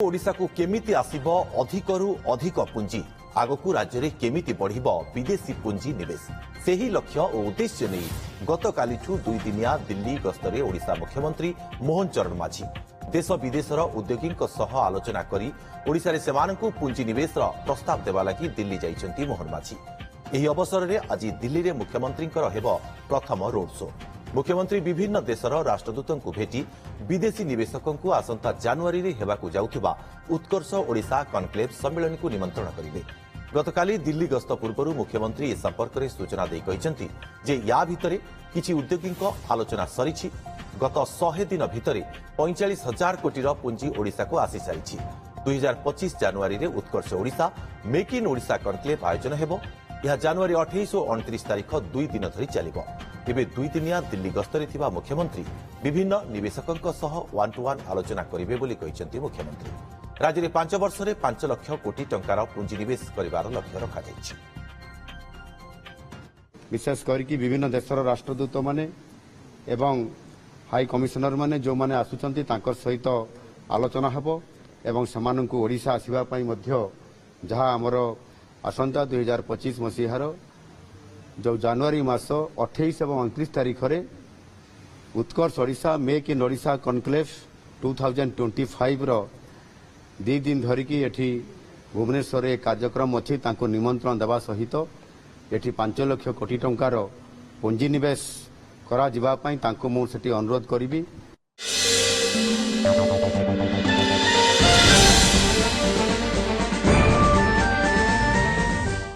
ओडिशा को केमिति आसिबो अधिकरू अधिक पुंजी आगकू राज्य में केमिति बढ़िबो विदेशी पुंजी निवेश सेही लक्ष्य और उद्देश्य नहीं गतकालिठू 2 दिनिया दिल्ली गस्तरे ओडिशा मुख्यमंत्री मोहन चरण माझी देश विदेशर उद्योगी आलोचना करी ओडिशा रे सेमानकू पुंजी निवेशर प्रस्ताव देवा लगी दिल्ली जाइछंती मोहन माझी। एही अवसर में आज दिल्ली रे मुख्यमंत्री हेबो प्रथम रोड शो। मुख्यमंत्री विभिन्न देशर राष्ट्रदूतों को भेटी विदेशी निवेशकों को आसंता जनवरी रे हेबाकू जाउथुबा उत्कर्ष ओडिशा कनक्लेव सम्मेलन को निमंत्रण करेंगे। गतकाली दिल्ली गस्त पूर्व मुख्यमंत्री ए संपर्क में सूचना दे कहिसेंती जे या भितरे किछि उद्योगी आलोचना सरीछि। गत 100 दिन भितरे 45,000 कोटी पुंजी ओडिशा को आसी सारिछि। 2025 जनवरी रे Utkarsh Odisha make in Odisha conclave आयोजन हेबो। यह जनवरी 28 और 29 तारीख 2 दिन धरी चलिबो। एबे 2 दिनिया दिल्ली गस्तरे थिबा मुख्यमंत्री विभिन्न निवेशकों सह 1-to-1 आलोचना करिवे बोली कहिसेंती मुख्यमंत्री। राज्य में 5 वर्ष में 5 लाख कोटी टंकार पुंजी निवेश करिवार लक्ष्य रखा जायछि। विशेष करके विभिन्न देशर राष्ट्रदूत माने एवं हाई कमिशनर माने जो माने आसुचंती तांकर सहित आलोचना हबो एवं समानंकु ओडिशा आसीबा पई मध्य जहां हमर आसंता 2025 मसीहार जो जनवरी मास 28 और 29 तारीख रे Utkarsh Odisha make in Odisha conclave 2025 रो 2 दिन धरिकी एठी भुवनेश्वर रे कार्यक्रम अछि। तांको निमंत्रण देवा सहित एठी 5 लाख कोटी टंकार पुंजी निवेश करा जिबा पई तांको मु सेठी अनुरोध करिबी।